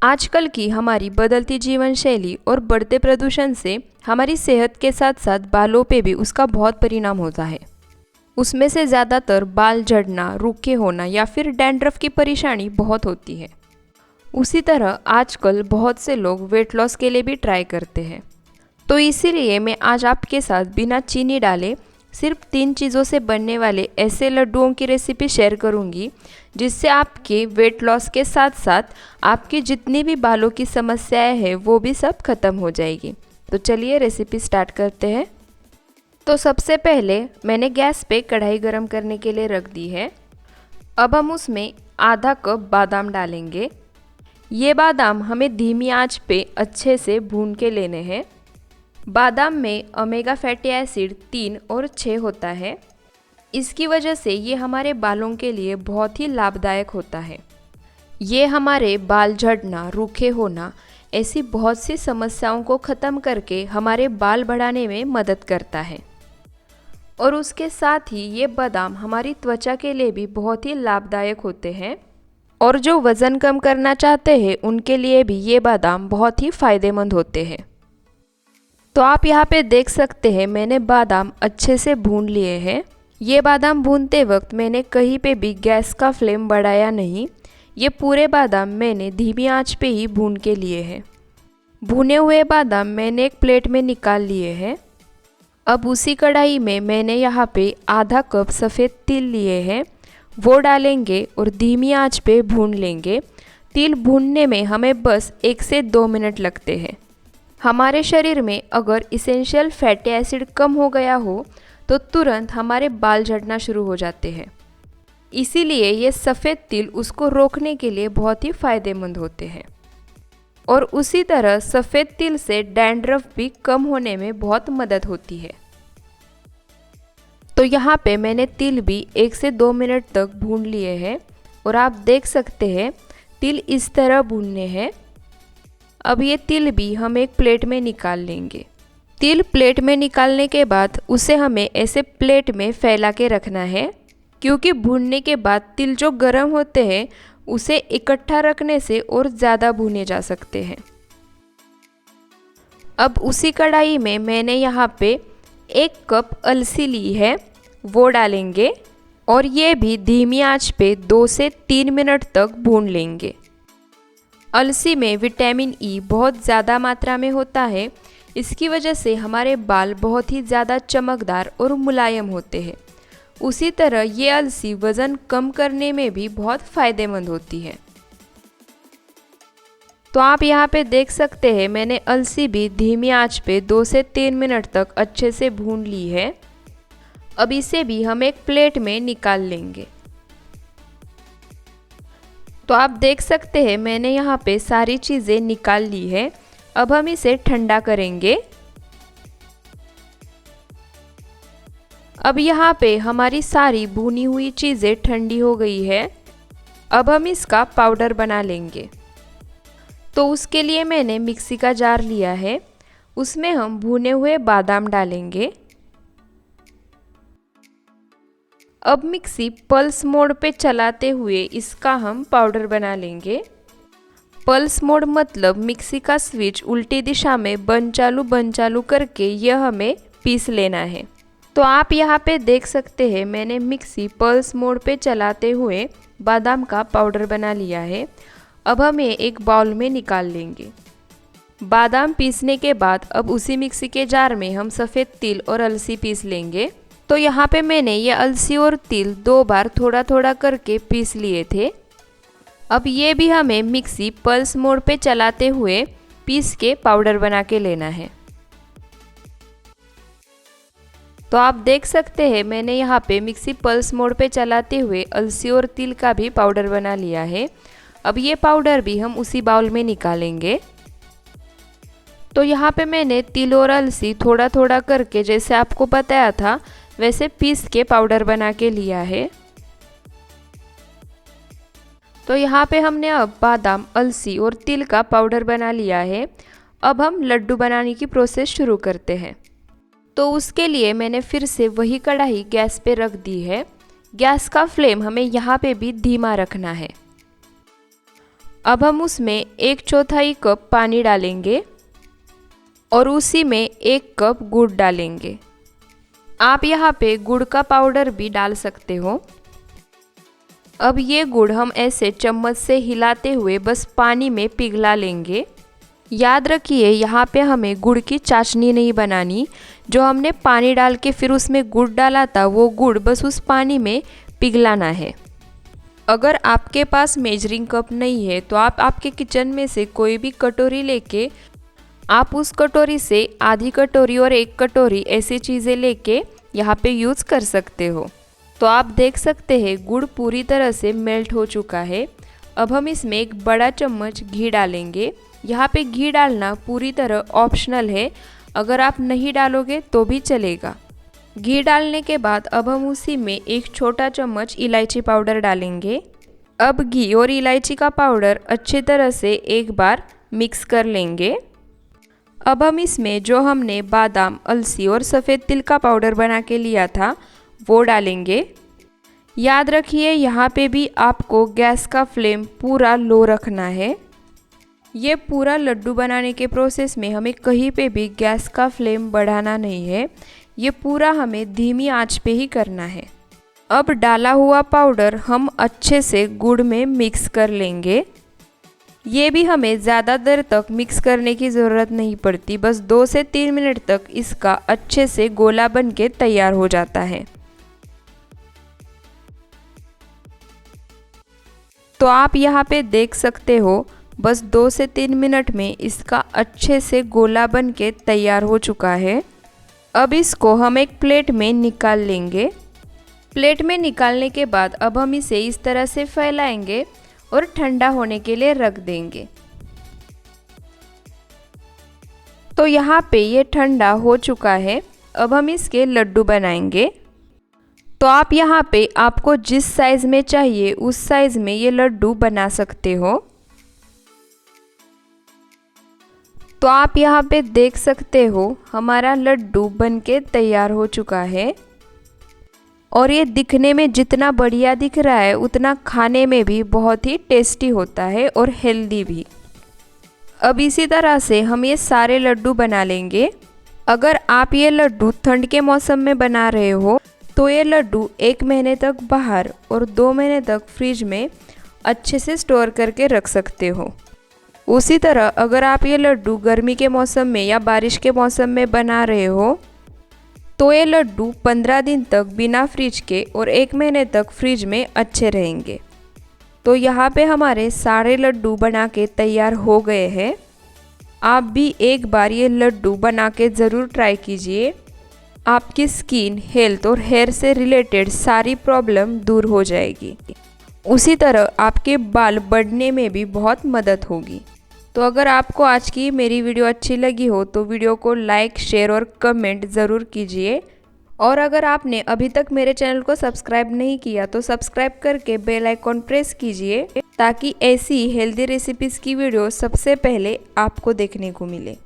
आजकल की हमारी बदलती जीवन शैली और बढ़ते प्रदूषण से हमारी सेहत के साथ साथ बालों पे भी उसका बहुत परिणाम होता है। उसमें से ज़्यादातर बाल झड़ना, रूखे होना या फिर डैंड्रफ की परेशानी बहुत होती है। उसी तरह आजकल बहुत से लोग वेट लॉस के लिए भी ट्राई करते हैं। तो इसीलिए मैं आज आपके साथ बिना चीनी डाले सिर्फ 3 चीज़ों से बनने वाले ऐसे लड्डुओं की रेसिपी शेयर करूंगी जिससे आपके वेट लॉस के साथ साथ आपकी जितनी भी बालों की समस्याएं हैं वो भी सब खत्म हो जाएगी। तो चलिए रेसिपी स्टार्ट करते हैं। तो सबसे पहले मैंने गैस पे कढ़ाई गरम करने के लिए रख दी है। अब हम उसमें आधा कप बादाम डालेंगे। ये बादाम हमें धीमी आंच पे अच्छे से भून के लेने हैं। बादाम में ओमेगा फैटी एसिड 3 और 6 होता है। इसकी वजह से ये हमारे बालों के लिए बहुत ही लाभदायक होता है। ये हमारे बाल झड़ना, रूखे होना ऐसी बहुत सी समस्याओं को ख़त्म करके हमारे बाल बढ़ाने में मदद करता है। और उसके साथ ही ये बादाम हमारी त्वचा के लिए भी बहुत ही लाभदायक होते हैं। और जो वज़न कम करना चाहते हैं उनके लिए भी ये बादाम बहुत ही फ़ायदेमंद होते हैं। तो आप यहाँ पे देख सकते हैं मैंने बादाम अच्छे से भून लिए हैं। ये बादाम भूनते वक्त मैंने कहीं पे भी गैस का फ्लेम बढ़ाया नहीं। ये पूरे बादाम मैंने धीमी आंच पे ही भून के लिए हैं। भुने हुए बादाम मैंने एक प्लेट में निकाल लिए हैं। अब उसी कढ़ाई में मैंने यहाँ पे आधा कप सफ़ेद तिल लिए हैं, वो डालेंगे और धीमी आंच पे भून लेंगे। तिल भूनने में हमें बस 1 से 2 मिनट लगते हैं। हमारे शरीर में अगर इसेंशियल फैटी एसिड कम हो गया हो तो तुरंत हमारे बाल झड़ना शुरू हो जाते हैं। इसीलिए ये सफ़ेद तिल उसको रोकने के लिए बहुत ही फ़ायदेमंद होते हैं। और उसी तरह सफ़ेद तिल से डैंड्रफ भी कम होने में बहुत मदद होती है। तो यहाँ पे मैंने तिल भी 1 से 2 मिनट तक भून लिए हैं और आप देख सकते हैं तिल इस तरह भूनने हैं। अब ये तिल भी हम एक प्लेट में निकाल लेंगे। तिल प्लेट में निकालने के बाद उसे हमें ऐसे प्लेट में फैला के रखना है, क्योंकि भूनने के बाद तिल जो गर्म होते हैं उसे इकट्ठा रखने से और ज़्यादा भुने जा सकते हैं। अब उसी कढ़ाई में मैंने यहाँ पे 1 कप अलसी ली है, वो डालेंगे और ये भी धीमी आंच पे 2 से 3 मिनट तक भून लेंगे। अलसी में विटामिन ई बहुत ज़्यादा मात्रा में होता है। इसकी वजह से हमारे बाल बहुत ही ज़्यादा चमकदार और मुलायम होते हैं। उसी तरह ये अलसी वज़न कम करने में भी बहुत फ़ायदेमंद होती है। तो आप यहाँ पे देख सकते हैं मैंने अलसी भी धीमी आंच पे 2 से 3 मिनट तक अच्छे से भून ली है। अब इसे भी हम एक प्लेट में निकाल लेंगे। तो आप देख सकते हैं मैंने यहाँ पे सारी चीज़ें निकाल ली है। अब हम इसे ठंडा करेंगे। अब यहाँ पे हमारी सारी भुनी हुई चीज़ें ठंडी हो गई है। अब हम इसका पाउडर बना लेंगे। तो उसके लिए मैंने मिक्सी का जार लिया है, उसमें हम भुने हुए बादाम डालेंगे। अब मिक्सी पल्स मोड पे चलाते हुए इसका हम पाउडर बना लेंगे। पल्स मोड मतलब मिक्सी का स्विच उल्टी दिशा में बंद चालू करके यह हमें पीस लेना है। तो आप यहाँ पे देख सकते हैं मैंने मिक्सी पल्स मोड पे चलाते हुए बादाम का पाउडर बना लिया है। अब हम ये एक बाउल में निकाल लेंगे। बादाम पीसने के बाद अब उसी मिक्सी के जार में हम सफ़ेद तिल और अलसी पीस लेंगे। तो यहाँ पे मैंने ये अलसी और तिल 2 बार थोड़ा थोड़ा करके पीस लिए थे। अब ये भी हमें मिक्सी पल्स मोड पे चलाते हुए पीस के पाउडर बना के लेना है। तो आप देख सकते हैं मैंने यहाँ पे मिक्सी पल्स मोड पे चलाते हुए अलसी और तिल का भी पाउडर बना लिया है। अब ये पाउडर भी हम उसी बाउल में निकालेंगे। तो यहाँ पे मैंने तिल और अलसी थोड़ा थोड़ा करके जैसे आपको बताया था वैसे पीस के पाउडर बना के लिया है। तो यहाँ पे हमने अब बादाम, अलसी और तिल का पाउडर बना लिया है। अब हम लड्डू बनाने की प्रोसेस शुरू करते हैं। तो उसके लिए मैंने फिर से वही कढ़ाई गैस पे रख दी है। गैस का फ्लेम हमें यहाँ पे भी धीमा रखना है। अब हम उसमें 1/4 कप पानी डालेंगे और उसी में 1 कप गुड़ डालेंगे। आप यहाँ पे गुड़ का पाउडर भी डाल सकते हो। अब ये गुड़ हम ऐसे चम्मच से हिलाते हुए बस पानी में पिघला लेंगे। याद रखिए यहाँ पे हमें गुड़ की चाशनी नहीं बनानी। जो हमने पानी डाल के फिर उसमें गुड़ डाला था वो गुड़ बस उस पानी में पिघलाना है। अगर आपके पास मेजरिंग कप नहीं है तो आप आपके किचन में से कोई भी कटोरी लेके आप उस कटोरी से आधी कटोरी और 1 कटोरी ऐसी चीज़ें लेके यहाँ पे यूज़ कर सकते हो। तो आप देख सकते हैं गुड़ पूरी तरह से मेल्ट हो चुका है। अब हम इसमें 1 बड़ा चम्मच घी डालेंगे। यहाँ पे घी डालना पूरी तरह ऑप्शनल है, अगर आप नहीं डालोगे तो भी चलेगा। घी डालने के बाद अब हम उसी में 1 छोटा चम्मच इलायची पाउडर डालेंगे। अब घी और इलायची का पाउडर अच्छी तरह से एक बार मिक्स कर लेंगे। अब हम इसमें जो हमने बादाम, अलसी और सफ़ेद तिल का पाउडर बना के लिया था वो डालेंगे। याद रखिए यहाँ पे भी आपको गैस का फ्लेम पूरा लो रखना है। ये पूरा लड्डू बनाने के प्रोसेस में हमें कहीं पे भी गैस का फ्लेम बढ़ाना नहीं है। ये पूरा हमें धीमी आंच पे ही करना है। अब डाला हुआ पाउडर हम अच्छे से गुड़ में मिक्स कर लेंगे। ये भी हमें ज़्यादा देर तक मिक्स करने की ज़रूरत नहीं पड़ती, बस 2 से 3 मिनट तक इसका अच्छे से गोला बन के तैयार हो जाता है। तो आप यहाँ पे देख सकते हो बस 2 से 3 मिनट में इसका अच्छे से गोला बन के तैयार हो चुका है। अब इसको हम एक प्लेट में निकाल लेंगे। प्लेट में निकालने के बाद अब हम इसे इस तरह से फैलाएंगे और ठंडा होने के लिए रख देंगे। तो यहाँ पे ये ठंडा हो चुका है। अब हम इसके लड्डू बनाएंगे। तो आप यहाँ पे आपको जिस साइज़ में चाहिए उस साइज़ में ये लड्डू बना सकते हो। तो आप यहाँ पे देख सकते हो हमारा लड्डू बनके तैयार हो चुका है और ये दिखने में जितना बढ़िया दिख रहा है उतना खाने में भी बहुत ही टेस्टी होता है और हेल्दी भी। अब इसी तरह से हम ये सारे लड्डू बना लेंगे। अगर आप ये लड्डू ठंड के मौसम में बना रहे हो तो ये लड्डू 1 महीने तक बाहर और 2 महीने तक फ्रिज में अच्छे से स्टोर करके रख सकते हो। उसी तरह अगर आप ये लड्डू गर्मी के मौसम में या बारिश के मौसम में बना रहे हो तो ये लड्डू 15 दिन तक बिना फ्रिज के और 1 महीने तक फ्रिज में अच्छे रहेंगे। तो यहाँ पे हमारे सारे लड्डू बना के तैयार हो गए हैं। आप भी एक बार ये लड्डू बना के ज़रूर ट्राई कीजिए। आपकी स्किन, हेल्थ और हेयर से रिलेटेड सारी प्रॉब्लम दूर हो जाएगी। उसी तरह आपके बाल बढ़ने में भी बहुत मदद होगी। तो अगर आपको आज की मेरी वीडियो अच्छी लगी हो तो वीडियो को लाइक, शेयर और कमेंट ज़रूर कीजिए। और अगर आपने अभी तक मेरे चैनल को सब्सक्राइब नहीं किया तो सब्सक्राइब करके बेल आइकॉन प्रेस कीजिए ताकि ऐसी हेल्दी रेसिपीज़ की वीडियो सबसे पहले आपको देखने को मिले।